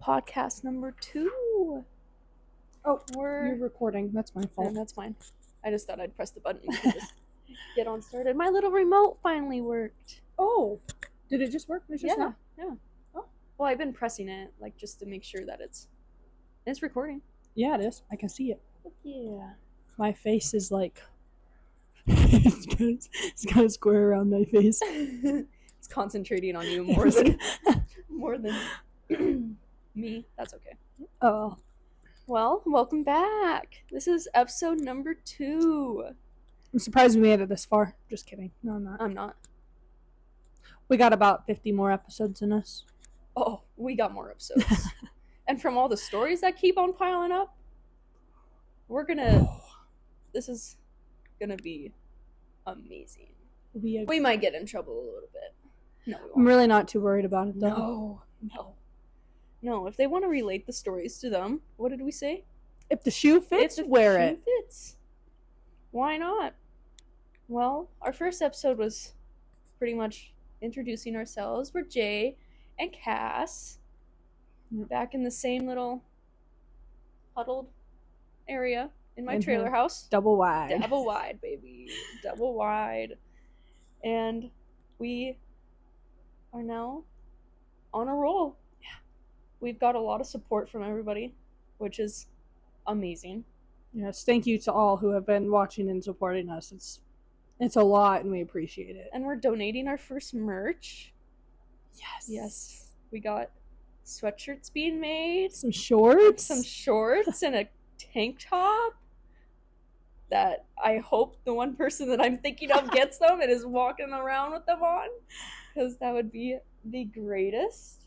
podcast number 2. Oh, you're recording. That's my fault. And that's fine. I just thought I'd press the button and we could just get on started. My little remote finally worked. Oh, did it just work? Yeah. Oh. Well, I've been pressing it, like, just to make sure that it's recording. Yeah, it is. I can see it. Yeah. My face is like... it's kind of square around my face. It's concentrating on you more than me. That's okay. Oh. Well, welcome back. This is episode number 2. I'm surprised we made it this far. Just kidding. No, I'm not. I'm not. We got about 50 more episodes in us. Oh, we got more episodes. And from all the stories that keep on piling up, this is gonna be amazing. We might get in trouble a little bit. No, we won't. I'm really not too worried about it, though. No, if they want to relate the stories to them, what did we say? If the shoe fits, wear it. Fits. Why not? Well, our first episode was pretty much introducing ourselves. We're Jay and Cass. Back in the same little huddled area in my trailer house. Double wide. Double wide, baby. Double wide. And we are now on a roll. Yeah. We've got a lot of support from everybody, which is amazing. Yes, thank you to all who have been watching and supporting us. It's a lot and we appreciate it. And we're donating our first merch. Yes. We got sweatshirts being made. Some shorts and a tank top. That I hope the one person that I'm thinking of gets them and is walking around with them on. Because that would be the greatest.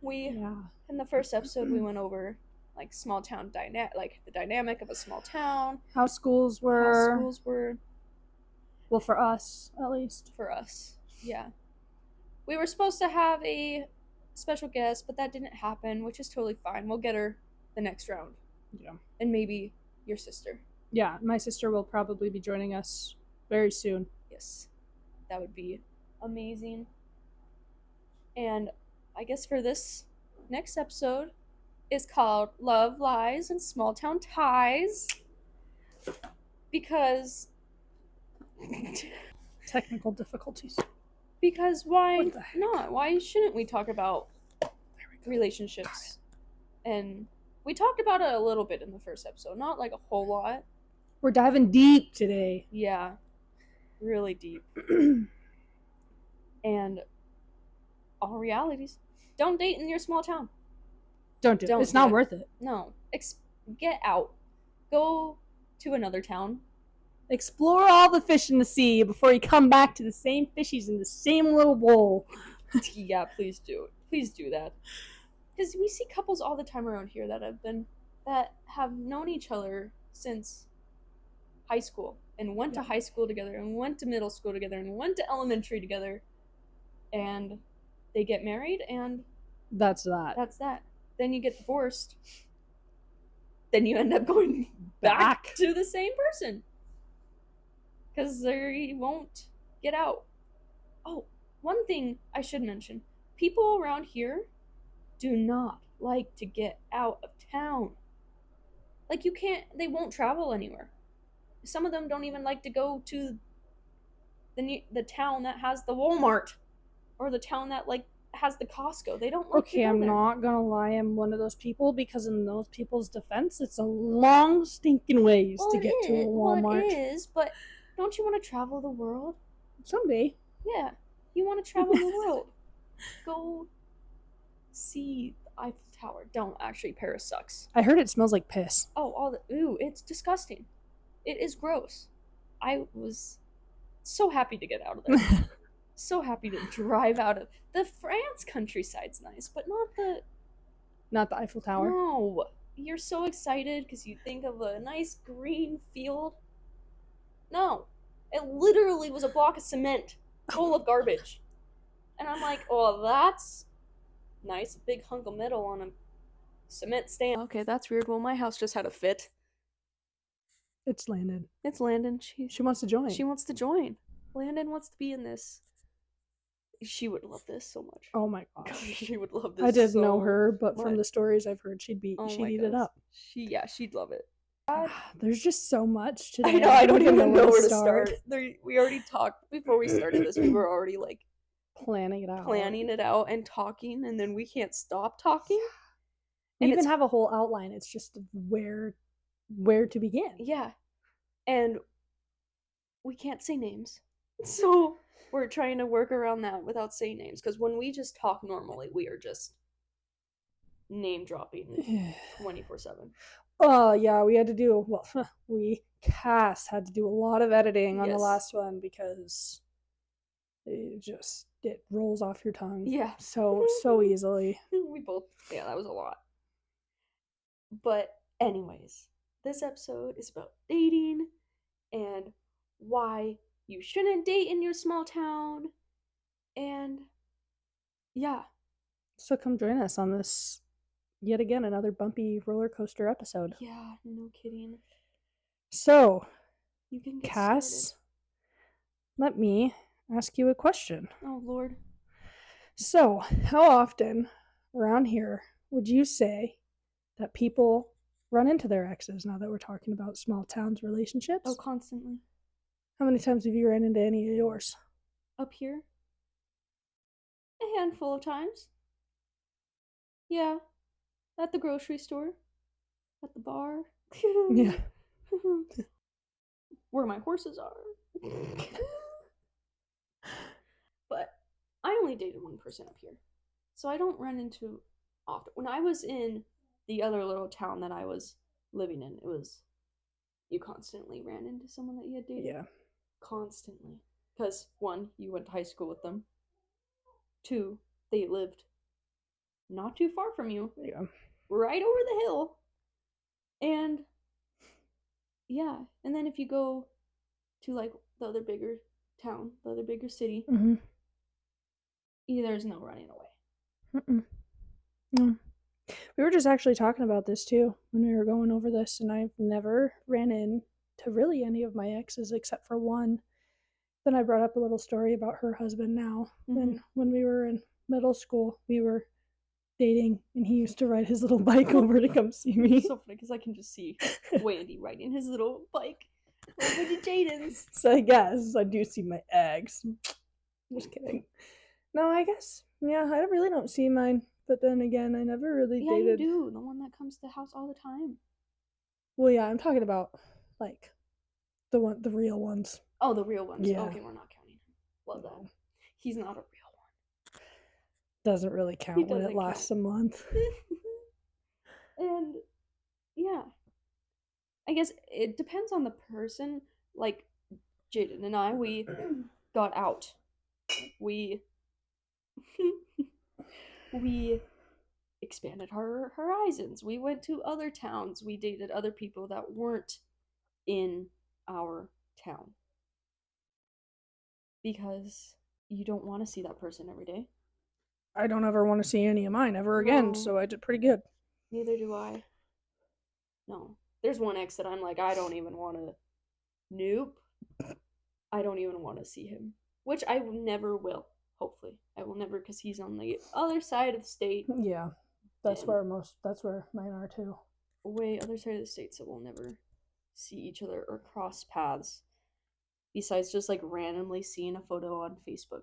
In the first episode, we went over like small town like the dynamic of a small town. How schools were. Well, for us, at least. For us, yeah. We were supposed to have a special guest, but that didn't happen, which is totally fine. We'll get her the next round. Yeah. And maybe your sister. Yeah, my sister will probably be joining us very soon. Yes. That would be amazing. And I guess for this next episode is called Love, Lies, and Small Town Ties. Because... Technical difficulties. Because why not? Why shouldn't we talk about relationships? And we talked about it a little bit in the first episode, not like a whole lot. We're diving deep today. Yeah, really deep. And all realities. Don't date in your small town. Don't do it. It's not worth it. No. Get out. Go to another town. Explore all the fish in the sea before you come back to the same fishies in the same little bowl. Yeah, please do. Please do that. Because we see couples all the time around here that have known each other since high school and went to high school together and went to middle school together and went to elementary together, and they get married and that's that. Then you get divorced. Then you end up going back to the same person. Because they won't get out. Oh, one thing I should mention. People around here do not like to get out of town. Like, they won't travel anywhere. Some of them don't even like to go to the town that has the Walmart. Or the town that, like, has the Costco. They don't like to go there. I'm not gonna lie, I'm one of those people, because in those people's defense, it's a long stinking ways to get to a Walmart. Well, it is, but don't you want to travel the world? Someday. Yeah, you want to travel the world. Go see the Eiffel Tower. Don't, actually, Paris sucks. I heard it smells like piss. Oh, it's disgusting. It is gross. I was so happy to get out of there. So happy to drive out of the France countryside's nice, but not the Eiffel Tower. No, you're so excited because you think of a nice green field. No, it literally was a block of cement full of garbage, and I'm like, oh, that's nice, a big hunk of metal on a cement stand. Okay, that's weird. Well, my house just had a fit. It's Landon. It's Landon. She wants to join. She wants to join. Landon wants to be in this. She would love this so much. Oh my gosh. She would love this. I didn't so know her, but much. from the stories I've heard, she'd eat it up. She'd love it. There's just so much today. I know. I don't even know where to start. We already talked before we started this. We were already like planning it out and talking, and then we can't stop talking. We even have a whole outline. It's just where to begin. Yeah, and we can't say names, so we're trying to work around that without saying names. Because when we just talk normally, we are just name dropping 24/7. Oh yeah, we had to do Cass had to do a lot of editing on the last one because it rolls off your tongue. Yeah, so easily. We both that was a lot. But anyways, this episode is about dating and why you shouldn't date in your small town, and yeah. So come join us on this yet again another bumpy roller coaster episode. Yeah, no kidding. So, you can get Cass, started. Let me ask you a question. Oh Lord. So, how often around here would you say that people run into their exes now that we're talking about small towns relationships? Oh, constantly. How many times have you run into any of yours? Up here? A handful of times. Yeah. At the grocery store. At the bar. Yeah. Where my horses are. But I only dated one person up here. So I don't run into often. When I was in the other little town that I was living in, it was you constantly ran into someone that you had dated. Yeah. Constantly. Because, one, you went to high school with them. Two, they lived not too far from you. Yeah. Right over the hill. And, yeah. And then if you go to, like, the other bigger town, the other bigger city, there's no running away. No. We were just actually talking about this, too, when we were going over this, and I've never ran into really any of my exes except for one. Then I brought up a little story about her husband now. And when we were in middle school, we were dating, and he used to ride his little bike over to come see me. It's so funny because I can just see Wendy riding his little bike over to Jaden's. So I guess I do see my ex. Just kidding. No, I guess, yeah, I really don't see mine. But then again, I never really dated. Yeah, you do. The one that comes to the house all the time. Well, yeah, I'm talking about, like, the real ones. Oh, the real ones. Yeah. Okay, we're not counting him. Love that. He's not a real one. Doesn't really count when it lasts a month. And, yeah. I guess it depends on the person. Like, Jaden and I, we got out. We expanded our horizons. We went to other towns. We dated other people that weren't in our town. Because you don't want to see that person every day. I don't ever want to see any of mine ever again, so I did pretty good. Neither do I. No. There's one ex that I'm like, I don't even want to. Nope. I don't even want to see him. Which I never will, hopefully. I will never, because he's on the other side of the state. Yeah. That's where mine are too. Way other side of the state, so we'll never see each other or cross paths. Besides just, like, randomly seeing a photo on Facebook.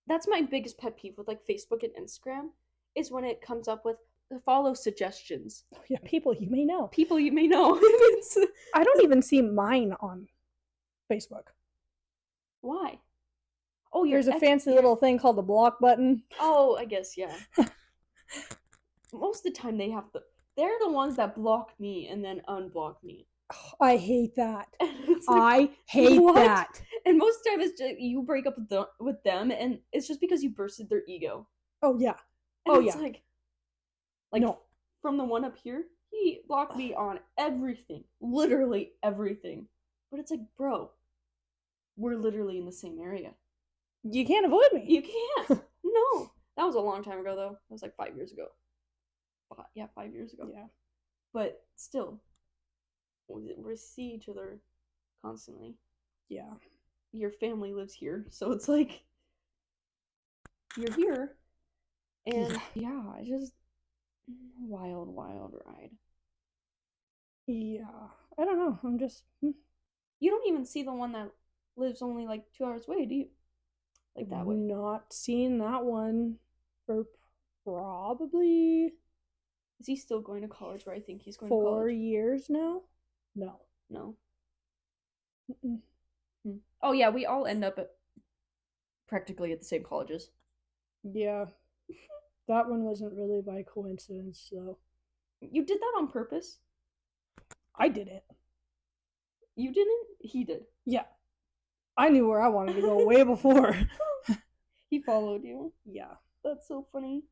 That's my biggest pet peeve with, like, Facebook and Instagram, is when it comes up with the follow suggestions. Oh, yeah, people you may know. People you may know. I don't even see mine on Facebook. Why? Oh, there's a fancy little thing called the block button. Oh, I guess, yeah. Most of the time they're the ones that block me and then unblock me. Oh, I hate that. I hate that. And most of the time it's just you break up with them and it's just because you bursted their ego. Oh yeah. And it's like no. From the one up here, he blocked me on everything. Literally everything. But it's like, bro, we're literally in the same area. You can't avoid me. You can't. No. That was a long time ago, though. That was like 5 years ago. 5 years ago. Yeah. But still, we see each other constantly. Yeah. Your family lives here, so it's like, you're here. And yeah, it's just wild ride. Yeah. I don't know. I'm just. You don't even see the one that lives only like 2 hours away, do you? Like that way. Not seen that one for probably. Is he still going to college where I think he's going 4 to college? years now? No. No. Oh yeah, we all end up practically at the same colleges. Yeah. That one wasn't really by coincidence, though. You did that on purpose? I didn't. You didn't? He did. Yeah. I knew where I wanted to go way before. He followed you. Yeah. That's so funny.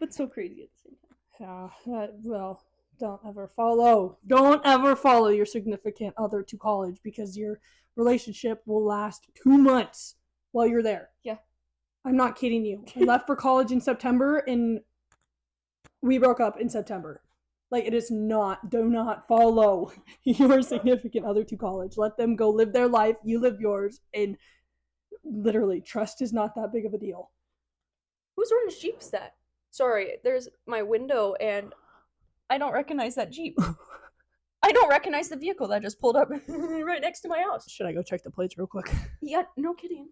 But so crazy at the same time. Yeah. Well, don't ever follow your significant other to college because your relationship will last 2 months while you're there. Yeah. I'm not kidding you. I left for college in September and we broke up in September. Like, it is not, do not follow your significant other to college. Let them go live their life, you live yours, and literally, trust is not that big of a deal. Whose orange Jeep's that? Sorry, there's my window and I don't recognize that Jeep. I don't recognize the vehicle that just pulled up right next to my house. Should I go check the plates real quick? Yeah, no kidding.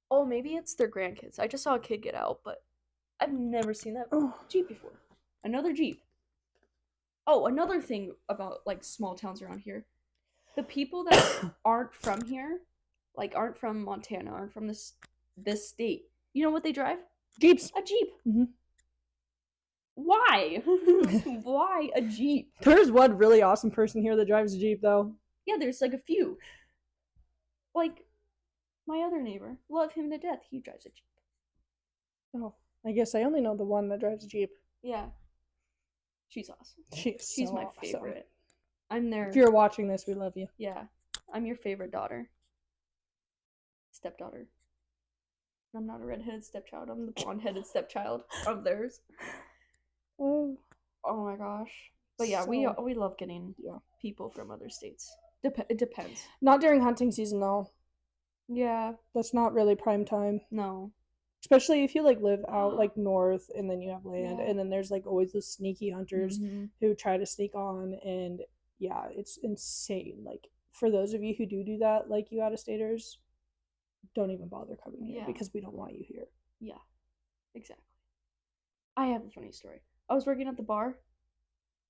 Oh, maybe it's their grandkids. I just saw a kid get out, but I've never seen that Jeep before. Another Jeep. Oh, another thing about like small towns around here. The people that aren't from here, like aren't from Montana, aren't from this state. You know what they drive? Jeeps. A Jeep. Mm-hmm. Why? Why a Jeep? There's one really awesome person here that drives a Jeep, though. Yeah, there's like a few. Like, my other neighbor. Love him to death. He drives a Jeep. Oh, I guess I only know the one that drives a Jeep. Yeah. She's awesome. She's my favorite. I'm there. If you're watching this, we love you. Yeah. I'm your favorite daughter. Stepdaughter. I'm not a redheaded stepchild. I'm the blonde-headed stepchild of theirs. Oh my gosh. But yeah, we love getting people from other states. It depends. Not during hunting season, though. Yeah. That's not really prime time. No. Especially if you like live out like north and then you have land and then there's like always those sneaky hunters who try to sneak on, and yeah, it's insane. Like, for those of you who do that, like you out-of-staters, don't even bother coming here because we don't want you here. Yeah, exactly. I have a funny story. I was working at the bar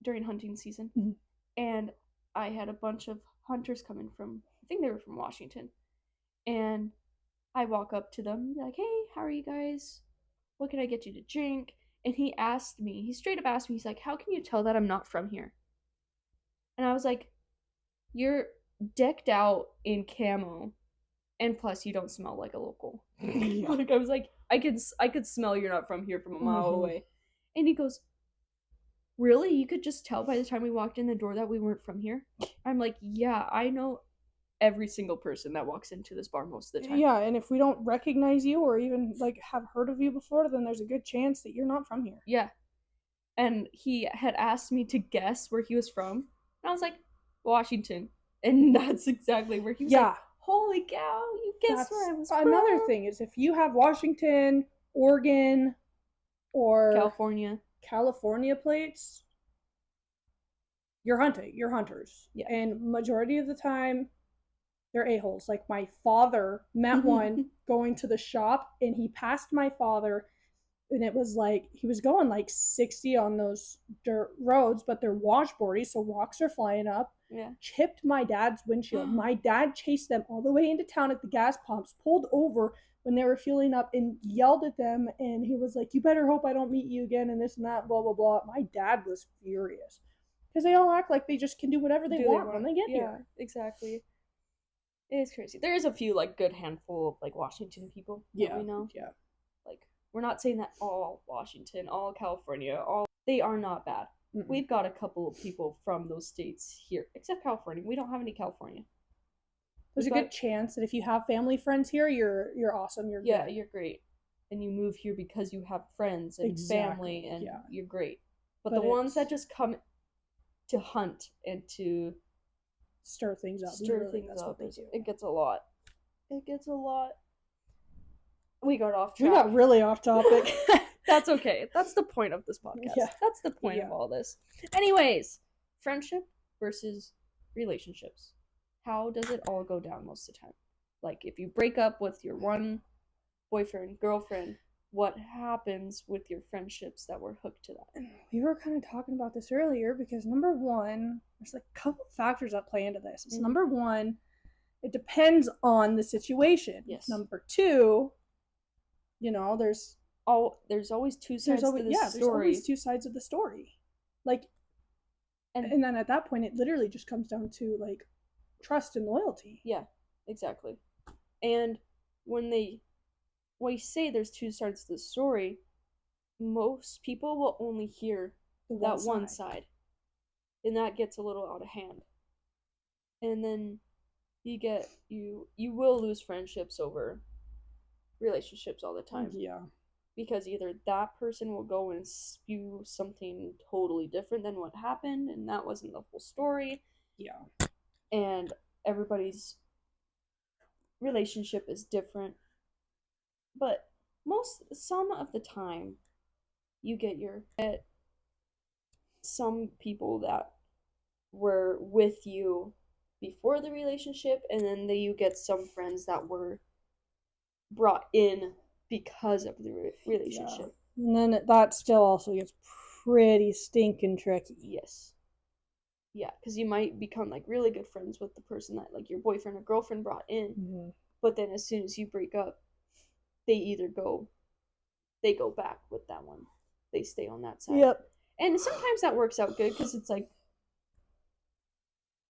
during hunting season and I had a bunch of hunters coming from, I think they were from Washington, and I walk up to them, like, hey, how are you guys? What can I get you to drink? And he straight up asked me, he's like, how can you tell that I'm not from here? And I was like, you're decked out in camo, and plus you don't smell like a local. Like, I was like, I could smell you're not from here from a mile away. And he goes, really? You could just tell by the time we walked in the door that we weren't from here? I'm like, yeah, I know every single person that walks into this bar most of the time. Yeah, and if we don't recognize you or even like have heard of you before, then there's a good chance that you're not from here. Yeah. And he had asked me to guess where he was from, and I was like, Washington. And that's exactly where he was. Like, holy cow, you guessed where I was from. Another thing is, if you have Washington, Oregon, or California plates, you're hunters. Yeah. And majority of the time, they're a-holes. Like, my father met one going to the shop, and he passed my father, and it was like, he was going like 60 on those dirt roads, but they're washboardy, so rocks are flying up. Yeah. Chipped my dad's windshield. My dad chased them all the way into town at the gas pumps, pulled over when they were fueling up, and yelled at them, and he was like, you better hope I don't meet you again, and this and that, blah, blah, blah. My dad was furious. Because they all act like they just can do whatever they want when they get here. Exactly. It is crazy. There is a few, like, good handful of, like, Washington people that we know. Yeah. Like, we're not saying that all Washington, all California, they are not bad. Mm-mm. We've got a couple of people from those states here, except California. We don't have any California. There's a good chance that if you have family friends here, you're awesome. You're good. You're great. And you move here because you have friends and family, and you're great. But the ones that just come to hunt and to stir things up. It gets a lot. We got off We track. got really off topic. That's okay. That's the point of this podcast. Yeah. That's the point of all this. Anyways, friendship versus relationships. How does it all go down most of the time? Like, if you break up with your one boyfriend, girlfriend, what happens with your friendships that were hooked to that? We were kind of talking about this earlier because number one, there's like a couple factors that play into this. It's number one, it depends on the situation. Yes. Number two, there's always two sides to the story. There's always two sides of the story. Like, and then at that point, it literally just comes down to like trust and loyalty. Yeah, exactly. And when we say there's two sides to the story, most people will only hear that one side. And that gets a little out of hand. And then you will lose friendships over relationships all the time. Yeah. Because either that person will go and spew something totally different than what happened, and that wasn't the whole story. Yeah. And everybody's relationship is different. But some of the time, you get some people that were with you before the relationship, and then you get some friends that were brought in because of the relationship. Yeah. And then that still also gets pretty stinking tricky. Yes. Yeah, because you might become like really good friends with the person that like your boyfriend or girlfriend brought in, Mm-hmm. but then as soon as you break up, they go back with that one. They stay on that side. Yep. And sometimes that works out good because it's like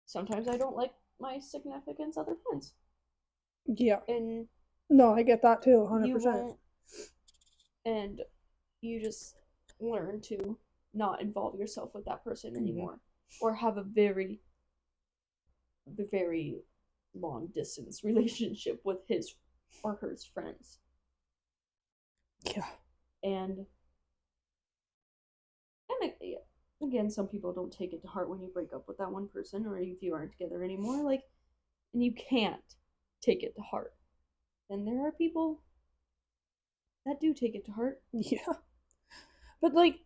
sometimes I don't like my significant other friends. Yeah. And no, I get that too, 100%. You won't, and you just learn to not involve yourself with that person anymore, or have a very, very long distance relationship with his or her friends. Yeah. And again, some people don't take it to heart when you break up with that one person, or if you aren't together anymore, like, and you can't take it to heart. And there are people that do take it to heart. Yeah. But like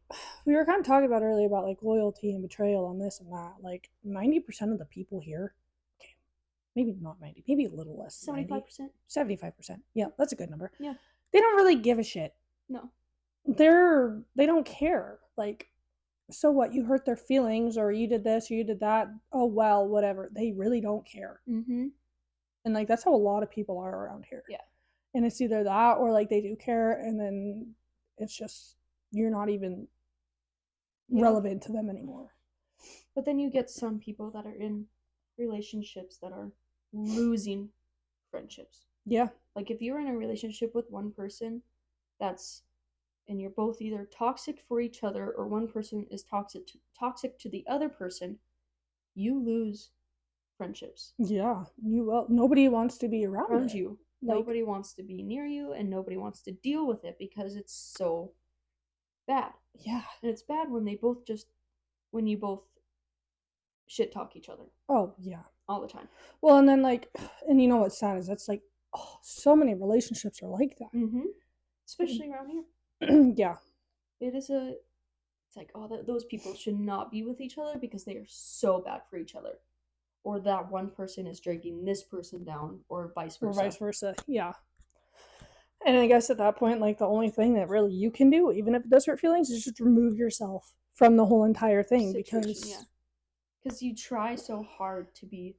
we were kind of talking about earlier about like loyalty and betrayal and this and that. Like 90% of the people here, okay, maybe not 90, maybe a little less. 75%. 75%. Yeah, that's a good number. Yeah. They don't really give a shit. No. They don't care. Like, so what? You hurt their feelings, or you did this, or you did that. Oh well, whatever. They really don't care. Mm-hmm. And like that's how a lot of people are around here. Yeah. And it's either that or like they do care, and then it's just you're not even relevant to them anymore. But then you get some people that are in relationships that are losing friendships. Yeah. Like if you're in a relationship with one person and you're both either toxic for each other or one person is toxic to the other person, you lose friendships. Yeah, you will. Nobody wants to be around you. Like, nobody wants to be near you, and nobody wants to deal with it because it's so bad. Yeah. And it's bad when you both shit talk each other. Oh, yeah. All the time. Well, and then and you know what's sad is that's like, so many relationships are like that. Mm-hmm. Especially around here. Yeah. It's like, those people should not be with each other because they are so bad for each other. Or that one person is dragging this person down, or vice versa. Yeah. And I guess at that point, like, the only thing that really you can do, even if it does hurt feelings, is just remove yourself from the whole entire thing. Because you try so hard to be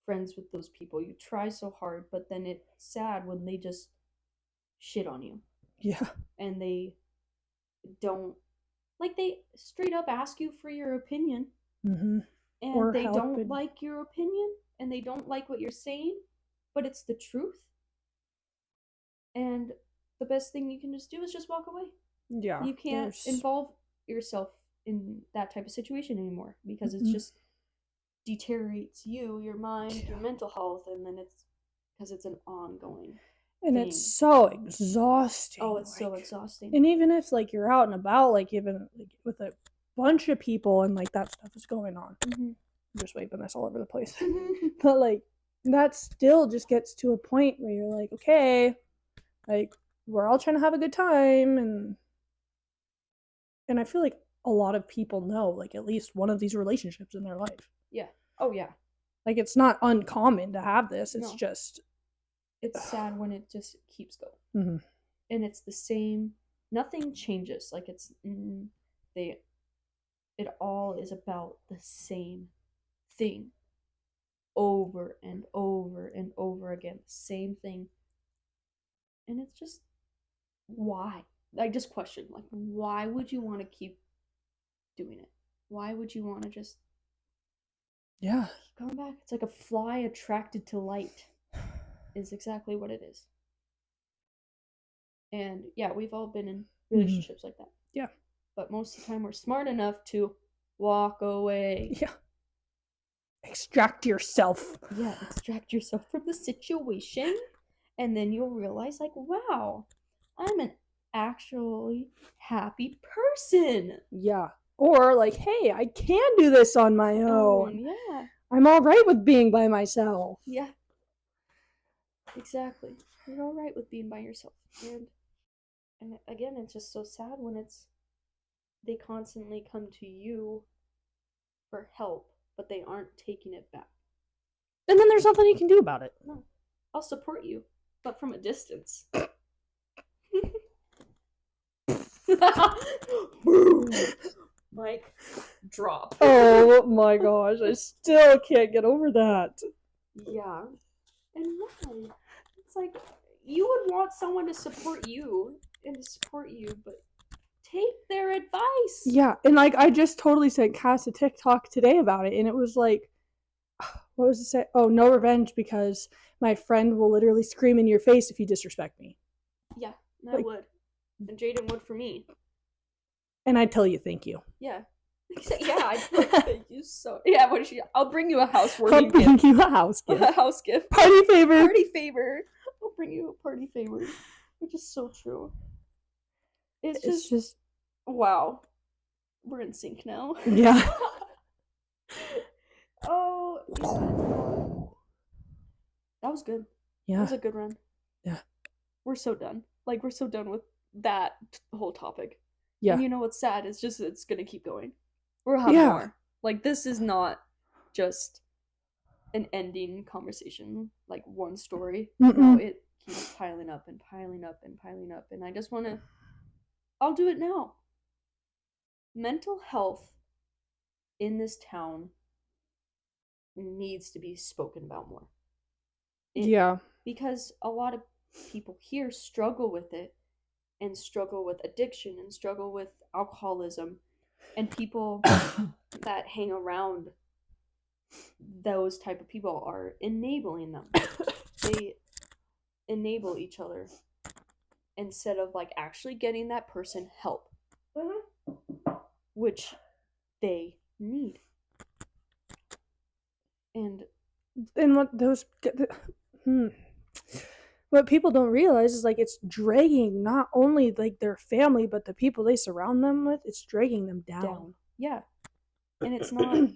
friends with those people. You try so hard, but then it's sad when they just shit on you. Yeah. And they don't, like, they straight up ask you for your opinion. Mm-hmm. And or they don't like your opinion, and they don't like what you're saying, but it's the truth. And the best thing you can just do is just walk away. Yeah. You can't involve yourself in that type of situation anymore because it's just deteriorates your mind, your mental health, and then it's an ongoing and thing. It's so exhausting. Oh, it's so exhausting. And even if like you're out and about, like even like with a bunch of people and like that stuff is going on. Mm-hmm. I'm just waving this all over the place. But like that still just gets to a point where you're like, okay, like we're all trying to have a good time, and I feel like a lot of people know, like, at least one of these relationships in their life. Yeah. Oh, yeah. Like, it's not uncommon to have this. It's No. just... It's sad when it just keeps going. Mm-hmm. And it's the same. Nothing changes. Like, it's... It all is about the same thing. Over and over and over again. The same thing. And it's just... Why? I just question, like, why would you want to keep doing it? Why would you want to just keep going back? It's like a fly attracted to light is exactly what it is. And yeah, we've all been in relationships like that. Yeah. But most of the time we're smart enough to walk away. Yeah. Extract yourself. Yeah, extract yourself from the situation. And then you'll realize, like, wow, I'm an actually happy person. Yeah. Or, like, hey, I can do this on my own. Yeah. I'm all right with being by myself. Yeah. Exactly. You're all right with being by yourself. And again, it's just so sad when they constantly come to you for help, but they aren't taking it back. And then there's nothing you can do about it. No. I'll support you, but from a distance. Boom. Mic drop. Oh my gosh, I still can't get over that. Yeah. And why? It's like, you would want someone to support you and to support you, but take their advice. Yeah, and like, I just totally sent Cass a TikTok today about it, and it was like, what was it say? Oh, no revenge, because my friend will literally scream in your face if you disrespect me. Yeah, I would. And Jaden would for me. And I'd tell you thank you. Yeah. Yeah, I'd thank you so. Yeah, what is she? I'll bring you a housewarming I'll bring gift. you a house gift. A house gift. Party favor. Party favor. I'll bring you a party favor. Which is so true. It's just wow. We're in sync now. Yeah. Oh, yeah. That was good. Yeah. That was a good run. Yeah. We're so done. Like, we're so done with that whole topic. Yeah. And you know what's sad? It's just, it's gonna keep going. We'll have more. Like, this is not just an ending conversation, like one story. No, it keeps piling up and piling up and piling up. And I just want to, I'll do it now. Mental health in this town needs to be spoken about more. Because a lot of people here struggle with it, and struggle with addiction, and struggle with alcoholism, and people that hang around those type of people are enabling them. They enable each other instead of like actually getting that person help, which they need. And what people don't realize is, like, it's dragging not only like their family but the people they surround them with. It's dragging them down. Yeah. And it's not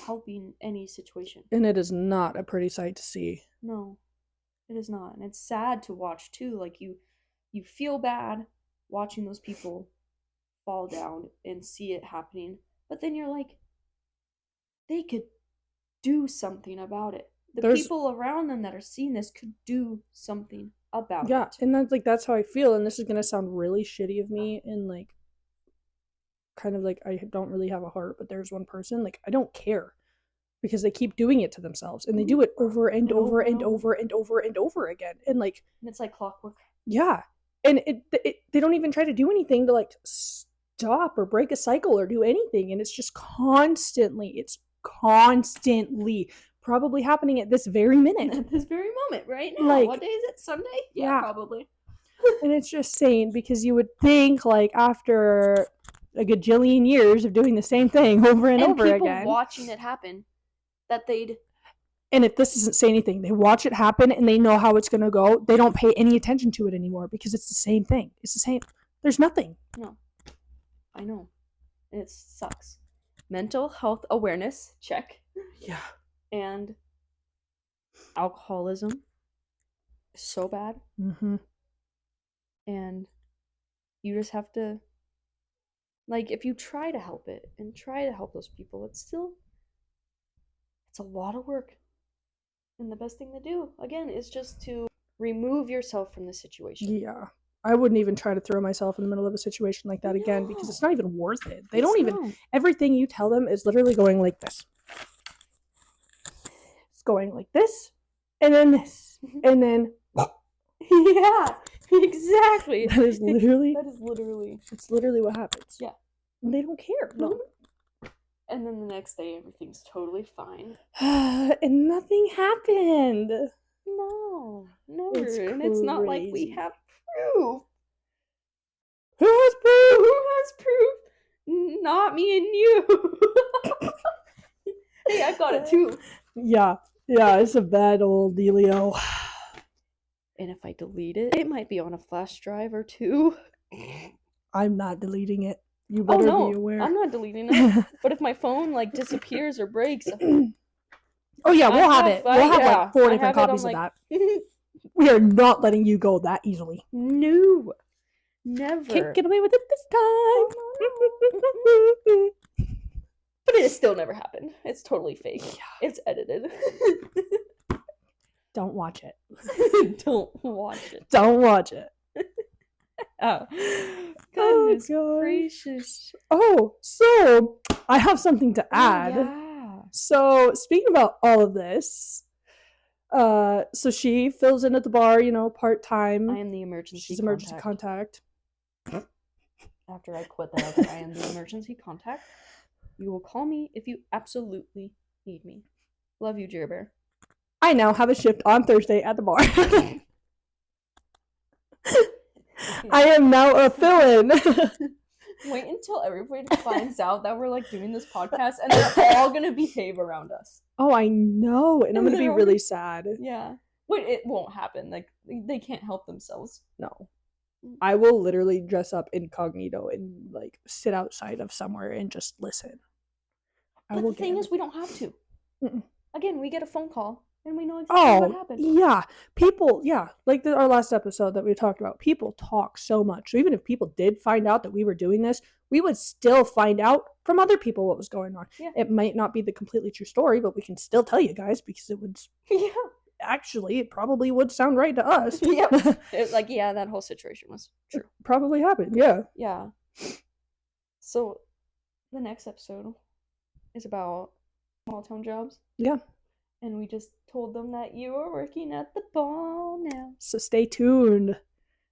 helping any situation. And it is not a pretty sight to see. No, it is not. And it's sad to watch too. Like, you feel bad watching those people fall down and see it happening, but then you're like, they could do something about it. There's people around them that are seeing this could do something about it. Yeah, and that's how I feel. And this is gonna sound really shitty of me, and like, kind of like, I don't really have a heart, but there's one person, like, I don't care, because they keep doing it to themselves, and they do it over and over and over and over and over again, and like, and it's like clockwork. Yeah, and they don't even try to do anything to like stop or break a cycle or do anything, and it's just constantly probably happening at this very minute. At this very moment, right now. Like, what day is it? Sunday? Yeah, probably. And it's just insane, because you would think, like, after a gajillion years of doing the same thing over and over people again, watching it happen, that they'd... And if this doesn't say anything, they watch it happen and they know how it's going to go. They don't pay any attention to it anymore, because it's the same thing. It's the same. There's nothing. No. I know. And it sucks. Mental health awareness, check. Yeah. And alcoholism, so bad. Mm-hmm. And you just have to, like, if you try to help it and try to help those people, it's a lot of work. And the best thing to do, again, is just to remove yourself from the situation. Yeah. I wouldn't even try to throw myself in the middle of a situation like that again because it's not even worth it. They don't even, everything you tell them is literally going like this. It's going like this, and then this, and then. Yeah, exactly. That is literally. It's literally what happens. Yeah. And they don't care. No. And then the next day, everything's totally fine. And nothing happened. No, never. It's not like we have proof. Who has proof? Who has proof? Not me and you. Hey, I've got it too. Yeah, it's a bad old dealio. And if I delete it, it might be on a flash drive or two. I'm not deleting it. You better be aware. I'm not deleting it. But if my phone like disappears or breaks, oh yeah, we'll have it. We'll have like 4 different copies of that. We are not letting you go that easily. No, never. Can't get away with it this time. But it has still never happened. It's totally fake. Yeah. It's edited. Don't watch it. Don't watch it. Don't watch it. Oh, goodness gracious. Oh, so I have something to add. Yeah. So speaking about all of this, so she fills in at the bar, part-time. I am the emergency She's emergency contact. After I quit that, I am the emergency contact. You will call me if you absolutely need me. Love you, Jer Bear. I now have a shift on Thursday at the bar. I am now a fill-in. Wait until everybody finds out that we're like doing this podcast and they're all gonna behave around us. Oh, I know. And I'm gonna be really sad. Yeah. Wait, it won't happen. Like, they can't help themselves. No. I will literally dress up incognito and like sit outside of somewhere and just listen. But the thing is, we don't have to. Again, we get a phone call and we know exactly what happened. Yeah. People, like our last episode that we talked about, people talk so much. So even if people did find out that we were doing this, we would still find out from other people what was going on. Yeah. It might not be the completely true story, but we can still tell you guys because it would. Yeah. Actually, it probably would sound right to us. Yep. That whole situation was true. It probably happened, yeah. Yeah. So, the next episode is about small town jobs. Yeah. And we just told them that you are working at the ball now. So stay tuned.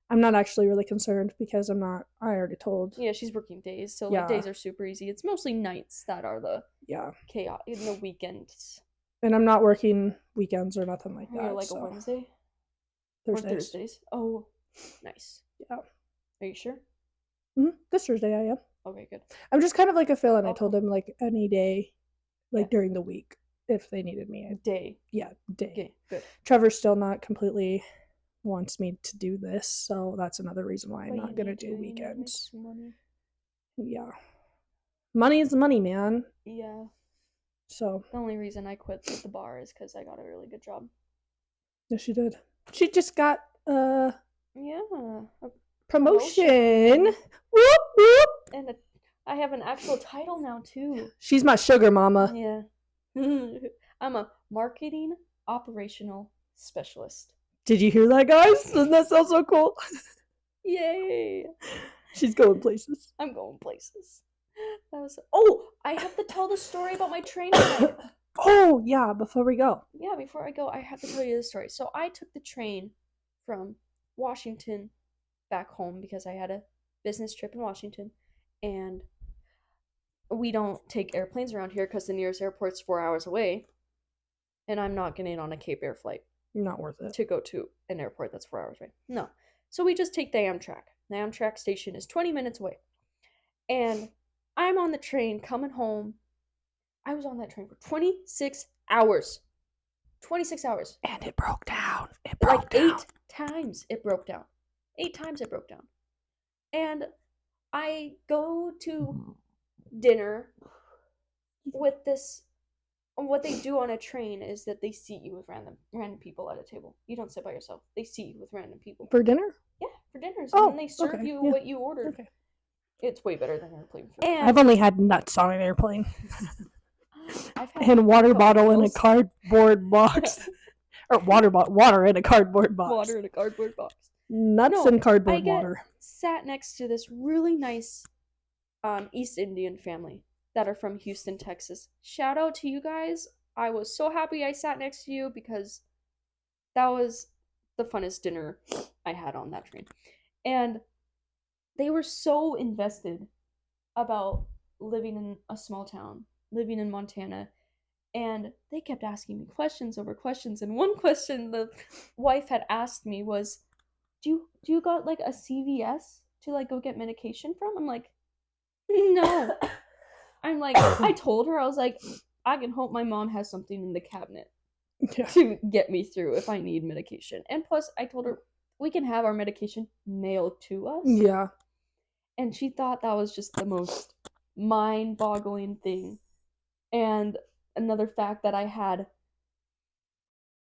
I'm not actually really concerned because I already told. Yeah, she's working days, so like days are super easy. It's mostly nights that are the chaos in the weekends. And I'm not working weekends or nothing like that. You're like a Wednesday? Thursdays. Or Thursdays. Oh, nice. Yeah. Are you sure? Mm-hmm. This Thursday I am. Okay, good. I'm just kind of like a fill-in. I told them like any day, like during the week, if they needed me. Day. Yeah, day. Okay, good. Trevor's still not completely wants me to do this, so that's another reason why I'm not gonna do weekends. Money. Yeah. Money is money, man. Yeah. So the only reason I quit the bar is because I got a really good job. Yes, she did. She just got a promotion. Whoop whoop. And I have an actual title now too. She's my sugar mama. Yeah. I'm a marketing operational specialist. Did you hear that, guys? Doesn't that sound so cool? Yay. She's going places. I'm going places. I have to tell the story about my train ride. Oh, yeah, before we go. Yeah, before I go, I have to tell you the story. So I took the train from Washington back home because I had a business trip in Washington, and we don't take airplanes around here because the nearest airport's 4 hours away, and I'm not getting on a Cape Air flight. Not worth it. To go to an airport that's 4 hours away. No. So we just take the Amtrak. The Amtrak station is 20 minutes away. And I'm on the train coming home. I was on that train for 26 hours. 26 hours. And it broke down. Like 8 times it broke down. 8 times it broke down. And I go to dinner with this. What they do on a train is that they seat you with random people at a table. You don't sit by yourself. They seat you with random people. For dinner? Yeah, for dinners, and then they serve okay, you yeah. what you ordered. Okay. It's way better than airplane food. I've only had nuts on an airplane. I've had And water couple bottle in a meals. cardboard box. Or water in a cardboard box. Water in a cardboard box. Nuts and cardboard I get water. sat next to this really nice East Indian family that are from Houston, Texas. Shout out to you guys. I was so happy I sat next to you because that was the funnest dinner I had on that train. And they were so invested about living in a small town, living in Montana. And they kept asking me questions over questions. And one question the wife had asked me was, do you got like a CVS to like go get medication from? I'm like, no. I'm like, I told her, I was like, I can hope my mom has something in the cabinet to get me through if I need medication. And plus, I told her we can have our medication mailed to us. Yeah. And she thought that was just the most mind-boggling thing. And another fact that I had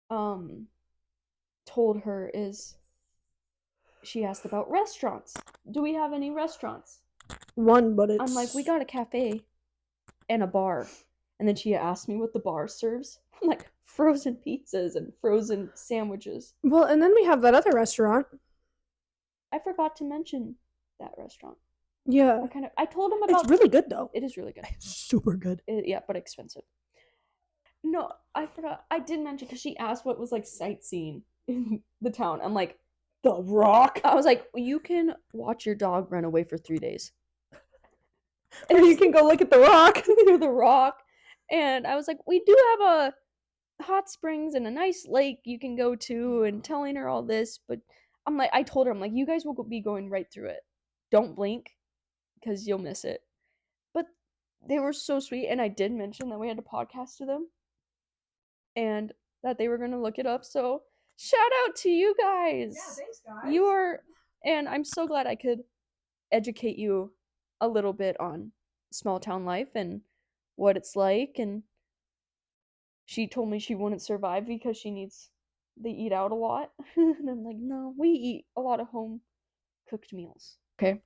told her is she asked about restaurants. Do we have any restaurants? One, but it's... I'm like, we got a cafe and a bar. And then she asked me what the bar serves. I'm like, frozen pizzas and frozen sandwiches. Well, and then we have that other restaurant. I forgot to mention that restaurant. Yeah. I told him about... It's really good, though. It is really good. It's super good. Yeah, but expensive. No, I forgot. I did mention because she asked what was like sightseeing in the town. I'm like, The Rock. I was like, you can watch your dog run away for 3 days. And you can go look at The Rock. The Rock. And I was like, we do have a hot springs and a nice lake you can go to, and telling her all this. But I'm like, I told her, I'm like, you guys will be going right through it. Don't blink because you'll miss it. But they were so sweet. And I did mention that we had to podcast to them and that they were going to look it up. So shout out to you guys. Yeah, thanks, guys. You are, and I'm so glad I could educate you a little bit on small town life and what it's like. And she told me she wouldn't survive because they eat out a lot. And I'm like, no, we eat a lot of home cooked meals. Okay.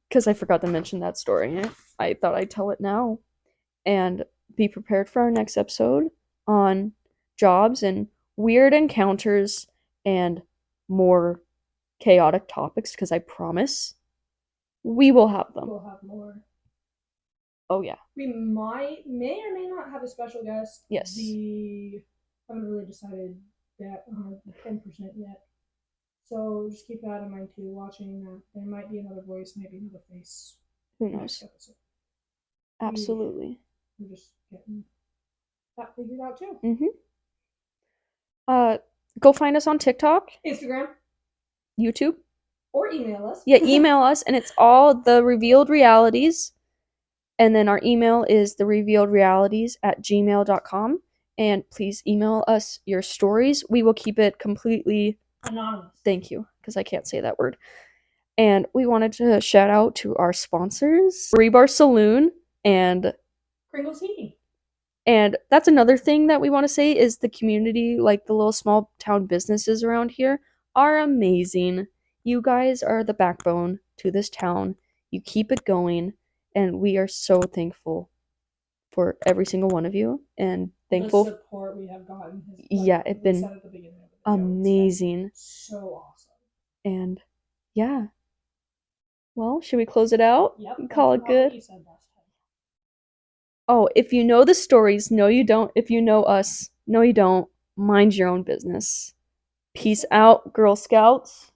Because I forgot to mention that story. I thought I'd tell it now. And be prepared for our next episode on jobs and weird encounters and more chaotic topics, because I promise we will have them. We'll have more. Oh yeah. We may or may not have a special guest. Yes. Haven't really decided that 10% yet. So just keep that in mind too. Watching that, there might be another voice, maybe another face. Who knows? Absolutely. We're just getting that figured out too. Go find us on TikTok, Instagram, YouTube, or email us. Yeah, email us, and it's all The Revealed Realities. And then our email is therevealedrealities@gmail.com. And please email us your stories. We will keep it completely anonymous. Thank you, because I can't say that word. And we wanted to shout out to our sponsors, Rebar Saloon and Kringle's Heating. And that's another thing that we want to say is the community, like the little small town businesses around here, are amazing. You guys are the backbone to this town. You keep it going, and we are so thankful for every single one of you, and thankful. The support we have gotten has, it's been amazing. So awesome. And yeah. Well, should we close it out? Yep. Call it good. Oh, if you know the stories, no you don't. If you know us, no you don't. Mind your own business. Peace out, Girl Scouts.